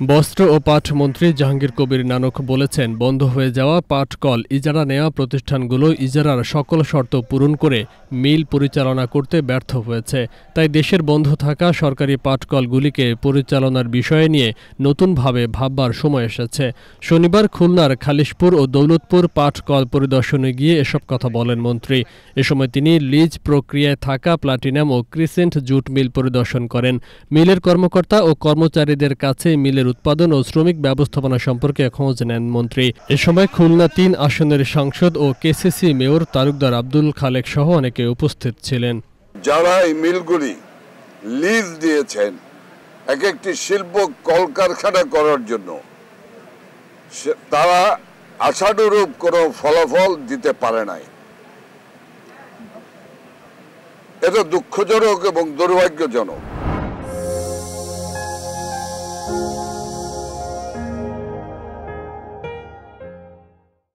বস্ত্র ও পাট মন্ত্রী জাহাঙ্গীর কবির নানক বলেছেন, বন্ধ হয়ে যাওয়া পাট কল ইজারা নেওয়া প্রতিষ্ঠানগুলো ইজারার সকল শর্ত পূরণ করে মিল পরিচালনা করতে ব্যর্থ হয়েছে। তাই দেশের বন্ধ থাকা সরকারি পাট কলগুলিকে পরিচালনার বিষয় নিয়ে নতুনভাবে ভাববার সময় এসেছে। শনিবার খুলনার খালিশপুর ও দৌলতপুর পাট কল পরিদর্শনে গিয়ে এসব কথা বলেন মন্ত্রী। এ সময় তিনি লিজ প্রক্রিয়ায় থাকা প্লাটিনাম ও ক্রিসেন্ট জুট মিল পরিদর্শন করেন। মিলের কর্মকর্তা ও কর্মচারীদের কাছে মিলের উৎপাদন ও শ্রমিক ব্যবস্থাপনা সম্পর্কে খোঁজ নেন মন্ত্রী। এ সময় খুলনা ৩ আসনের সাংসদ ও কেসিসি মেয়র তালুকদার আব্দুল খালেক সহ অনেকে উপস্থিত ছিলেন। যারা এই মিলগুলি লিজ দিয়েছেন এক একটি শিল্প কলকারখানা করার জন্য, তারা আশানুরূপ কোনো ফলাফল দিতে পারে নাই। এটা দুঃখজনক এবং দুর্ভাগ্যজনক।